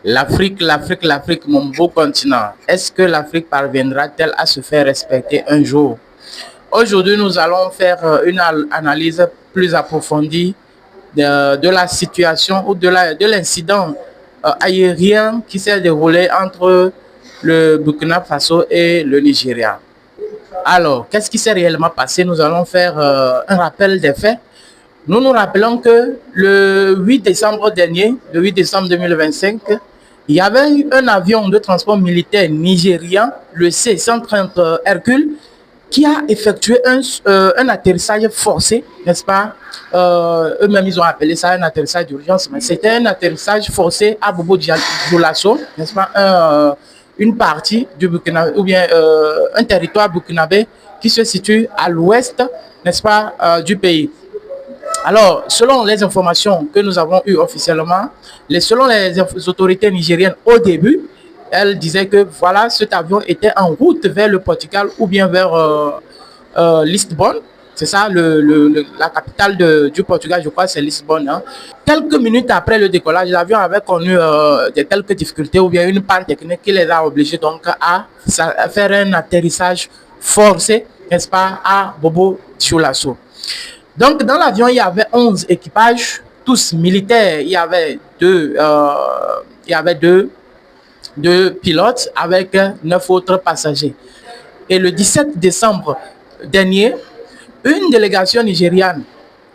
L'Afrique, mon beau continent. Est-ce que l'Afrique parviendra-t-elle à se faire respecter un jour? Aujourd'hui, nous allons faire une analyse plus approfondie de la situation ou de l'incident aérien qui s'est déroulé entre le Burkina Faso et le Nigeria. Alors, qu'est-ce qui s'est réellement passé? Nous allons faire un rappel des faits. Nous nous rappelons que le 8 décembre dernier, le 8 décembre 2025, il y avait eu un avion de transport militaire nigérien, le C-130 Hercule, qui a effectué un atterrissage forcé, n'est-ce pas? Eux-mêmes, ils ont appelé ça un atterrissage d'urgence, mais c'était un atterrissage forcé à Bobo Dioulasso, n'est-ce pas? Une partie du Burkina, ou bien un territoire burkinabé qui se situe à l'ouest, n'est-ce pas, du pays. Alors, selon les informations que nous avons eues officiellement, selon les autorités nigériennes au début, elles disaient que voilà, cet avion était en route vers le Portugal ou bien vers Lisbonne. C'est ça, la capitale du Portugal, je crois, c'est Lisbonne. Hein. Quelques minutes après le décollage, l'avion avait connu quelques difficultés ou bien une panne technique qui les a obligés donc à faire un atterrissage forcé, n'est-ce pas, à Bobo Dioulasso. Donc, dans l'avion, il y avait 11 équipages, tous militaires. Il y avait deux pilotes avec 9 autres passagers. Et le 17 décembre dernier, une délégation nigériane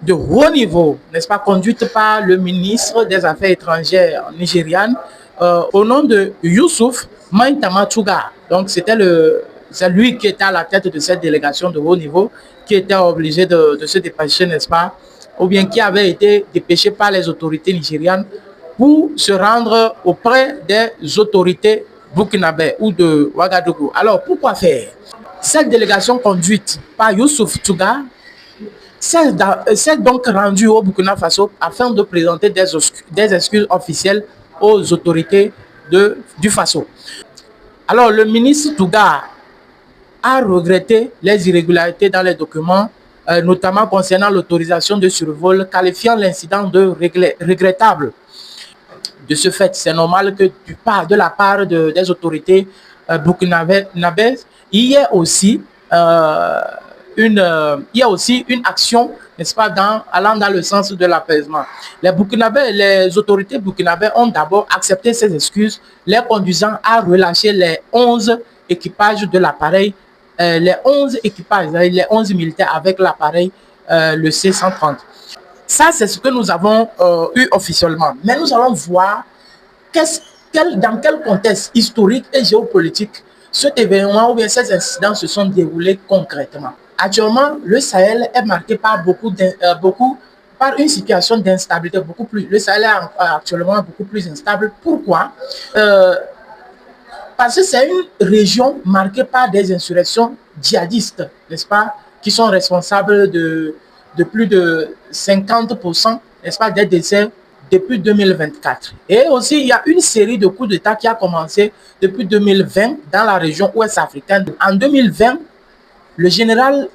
de haut niveau, n'est-ce pas, conduite par le ministre des Affaires étrangères nigériane, au nom de Youssouf Maïntama Tchouga. Donc, c'est lui qui était à la tête de cette délégation de haut niveau, qui était obligé de se dépêcher, n'est-ce pas, ou bien qui avait été dépêché par les autorités nigérianes pour se rendre auprès des autorités burkinabè ou de Ouagadougou. Alors, pourquoi faire? Cette délégation conduite par Youssouf Tchouga s'est donc rendue au Burkina Faso afin de présenter des excuses officielles aux autorités du Faso. Alors, le ministre Tchouga a regretté les irrégularités dans les documents, notamment concernant l'autorisation de survol, qualifiant l'incident de regrettable. De ce fait, c'est normal que de la part des autorités burkinabèses, il y a aussi une action, n'est-ce pas, allant dans le sens de l'apaisement. Les autorités burkinabèses ont d'abord accepté ces excuses, les conduisant à relâcher les 11 équipages de l'appareil, les 11 militaires avec l'appareil, le C-130. Ça, c'est ce que nous avons eu officiellement. Mais nous allons voir dans quel contexte historique et géopolitique cet événement ou bien ces incidents se sont déroulés concrètement. Actuellement, le Sahel est marqué par par une situation d'instabilité beaucoup plus. Le Sahel est actuellement beaucoup plus instable. Pourquoi? Parce que c'est une région marquée par des insurrections djihadistes, n'est-ce pas, qui sont responsables de plus de 50%, n'est-ce pas, des décès depuis 2024. Et aussi, il y a une série de coups d'État qui a commencé depuis 2020 dans la région ouest africaine. En 2020, le général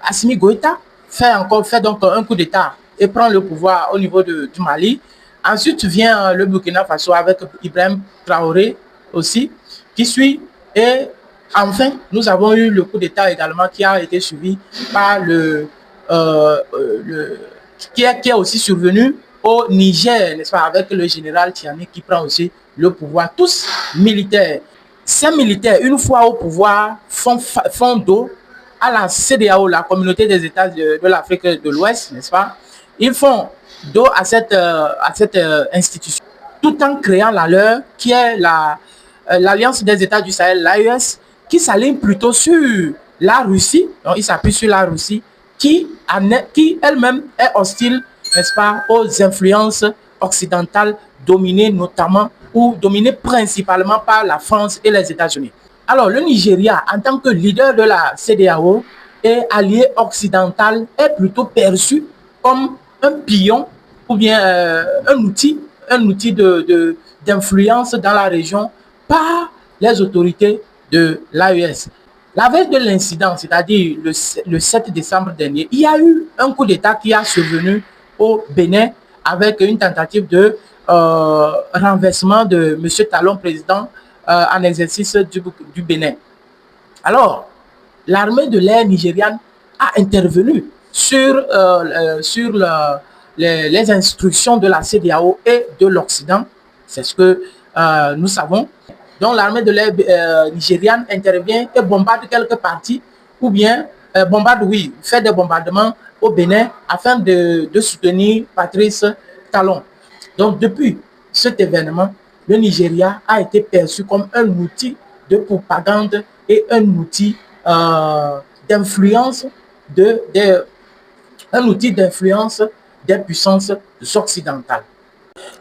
Assimi Goïta fait donc un coup d'État et prend le pouvoir au niveau du Mali. Ensuite vient le Burkina Faso avec Ibrahim Traoré aussi, qui suit. Et enfin, nous avons eu le coup d'État également qui a été suivi par qui est aussi survenu au Niger, n'est-ce pas, avec le général Tiani qui prend aussi le pouvoir, tous militaires. Ces militaires, une fois au pouvoir, font dos à la CEDEAO, la communauté des États de l'Afrique de l'Ouest, n'est-ce pas? Ils font dos à cette institution, tout en créant la leur, qui est l'Alliance des États du Sahel, l'AES, qui s'aligne plutôt sur la Russie, donc il s'appuie sur la Russie, qui elle-même est hostile, n'est-ce pas, aux influences occidentales dominées notamment ou dominées principalement par la France et les États-Unis. Alors, le Nigeria, en tant que leader de la CEDEAO et allié occidental, est plutôt perçu comme un pion ou bien un outil d'influence dans la région par les autorités de l'AES. La veille de l'incident, c'est-à-dire le 7 décembre dernier, il y a eu un coup d'État qui a survenu au Bénin avec une tentative de renversement de M. Talon, président en exercice du Bénin. Alors, l'armée de l'air nigériane a intervenu sur les instructions de la CEDEAO et de l'Occident. C'est ce que nous savons. Donc, l'armée de l'air nigériane intervient et bombarde quelques parties, ou bien bombarde, oui, fait des bombardements au Bénin afin de soutenir Patrice Talon. Donc, depuis cet événement, le Nigeria a été perçu comme un outil de propagande et un outil d'influence des puissances occidentales.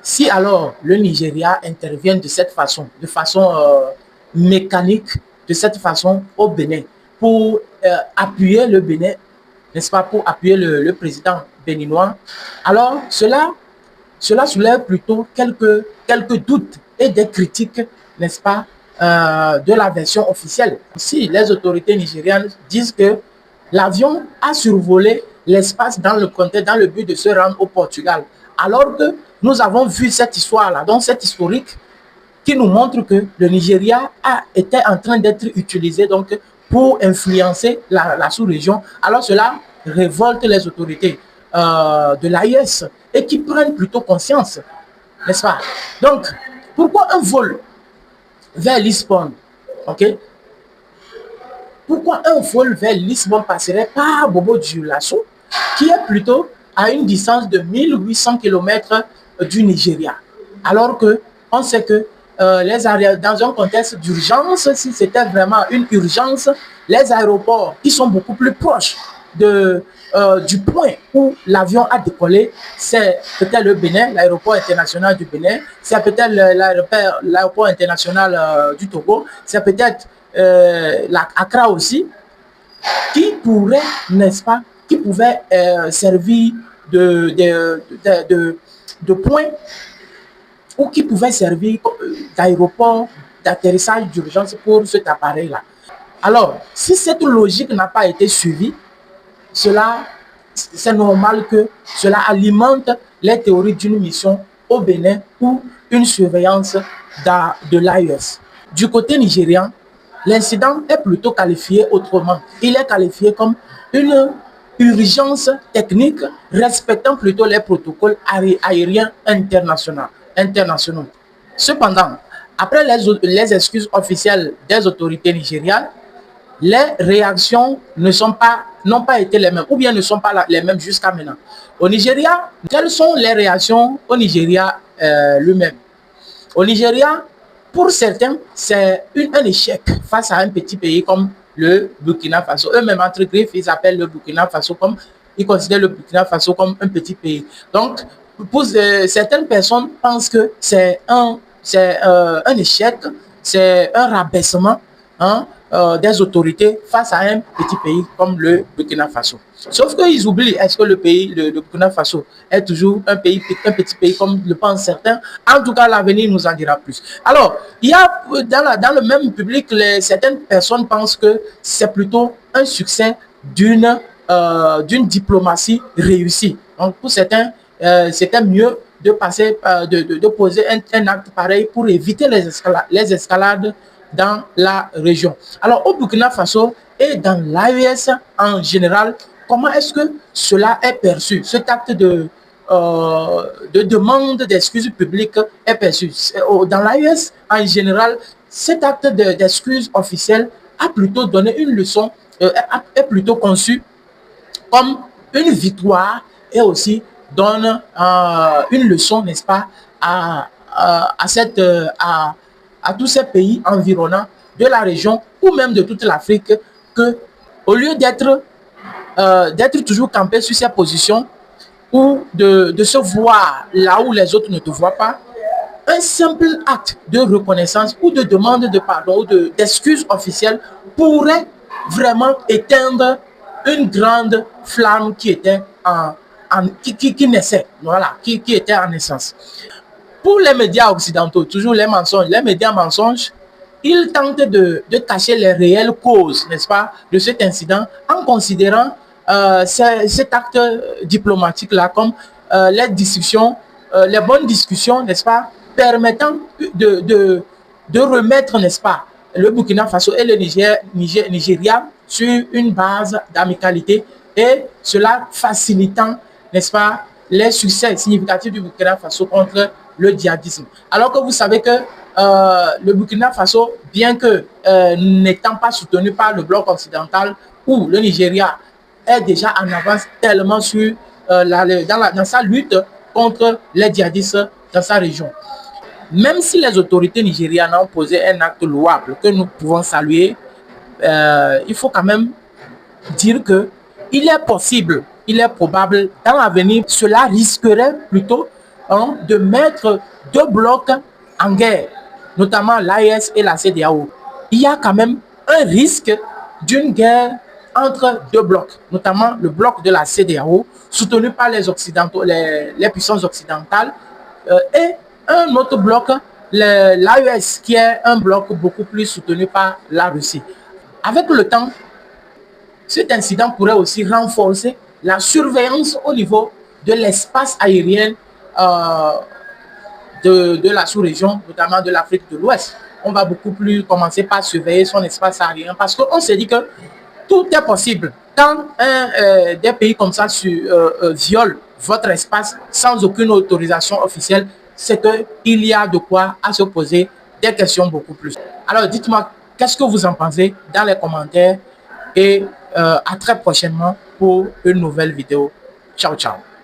Si alors le Nigeria intervient de façon mécanique, de cette façon au Bénin, pour appuyer le Bénin, n'est-ce pas, pour appuyer le président béninois, alors cela soulève plutôt quelques doutes et des critiques, n'est-ce pas, de la version officielle. Si les autorités nigérianes disent que l'avion a survolé l'espace dans le but de se rendre au Portugal, alors que nous avons vu cette histoire-là, donc cette historique, qui nous montre que le Nigeria était en train d'être utilisé donc, pour influencer la sous-région. Alors cela révolte les autorités de l'AES et qui prennent plutôt conscience, n'est-ce pas? Donc, pourquoi un vol vers Lisbonne, ok? Pourquoi un vol vers Lisbonne passerait par Bobo-Dioulasso, qui est plutôt à une distance de 1800 km du Nigeria, alors que on sait que dans un contexte d'urgence, si c'était vraiment une urgence, les aéroports qui sont beaucoup plus proches du point où l'avion a décollé, c'est peut-être le Bénin, l'aéroport international du Bénin, c'est peut-être l'aéroport international du Togo, c'est peut-être Accra aussi, qui pourrait, n'est-ce pas, qui pouvait servir de point, ou qui pouvait servir d'aéroport d'atterrissage d'urgence pour cet appareil-là. Alors, si cette logique n'a pas été suivie, c'est normal que cela alimente les théories d'une mission au Bénin ou une surveillance de l'AES. Du côté nigérian, l'incident est plutôt qualifié autrement. Il est qualifié comme une urgence technique respectant plutôt les protocoles aériens internationaux. Cependant, après les excuses officielles des autorités nigérianes, les réactions n'ont pas été les mêmes, ou bien ne sont pas les mêmes jusqu'à maintenant. Au Nigeria, quelles sont les réactions au Nigeria lui-même? Au Nigeria, pour certains, c'est un échec face à un petit pays comme le Burkina Faso. Eux-mêmes, entre griffes, ils appellent le Burkina Faso ils considèrent le Burkina Faso comme un petit pays. Donc, pour certaines personnes pensent que c'est un échec, c'est un rabaissement, hein, des autorités face à un petit pays comme le Burkina Faso. Sauf qu'ils oublient, est-ce que le Burkina Faso est toujours un petit pays comme le pensent certains? En tout cas, l'avenir nous en dira plus. Alors, il y a dans le même public, certaines personnes pensent que c'est plutôt un succès d'une diplomatie réussie. Donc, pour certains, c'était mieux de poser un acte pareil pour éviter les escalades dans la région. Alors, au Burkina Faso et dans l'AES en général, comment est-ce que cela est perçu? Cet acte de demande d'excuses publiques est perçu. Dans l'AES en général, cet acte d'excuses officielles a plutôt donné une leçon, est plutôt conçu comme une victoire et aussi donne une leçon, n'est-ce pas, à tous ces pays environnants de la région ou même de toute l'Afrique, que au lieu d'être toujours campé sur ses positions ou de se voir là où les autres ne te voient pas, un simple acte de reconnaissance ou de demande de pardon ou d'excuses officielles pourrait vraiment éteindre une grande flamme qui était qui naissait, voilà, qui était en naissance. Pour les médias occidentaux, toujours les médias mensonges, ils tentent de cacher les réelles causes, n'est-ce pas, de cet incident en considérant cet acte diplomatique-là comme les discussions les bonnes discussions, n'est-ce pas, permettant de remettre, n'est-ce pas, le Burkina Faso et le Nigeria sur une base d'amicalité et cela facilitant, n'est-ce pas, les succès significatifs du Burkina Faso contre le djihadisme. Alors que vous savez que le Burkina Faso, bien que n'étant pas soutenu par le bloc occidental ou le Nigeria est déjà en avance tellement sur, dans sa lutte contre les djihadistes dans sa région. Même si les autorités nigérianes ont posé un acte louable que nous pouvons saluer, il faut quand même dire que il est possible, il est probable, dans l'avenir, cela risquerait plutôt de mettre deux blocs en guerre, notamment l'AES et la CEDEAO. Il y a quand même un risque d'une guerre entre deux blocs, notamment le bloc de la CEDEAO, soutenu par les Occidentaux, les puissances occidentales, et un autre bloc, l'AES, qui est un bloc beaucoup plus soutenu par la Russie. Avec le temps, cet incident pourrait aussi renforcer la surveillance au niveau de l'espace aérien de la sous-région, notamment de l'Afrique de l'Ouest. On va beaucoup plus commencer par surveiller son espace aérien parce qu'on s'est dit que tout est possible. Quand des pays comme ça violent votre espace sans aucune autorisation officielle, c'est qu'il y a de quoi à se poser des questions beaucoup plus. Alors dites-moi, qu'est-ce que vous en pensez dans les commentaires et à très prochainement pour une nouvelle vidéo. Ciao, ciao.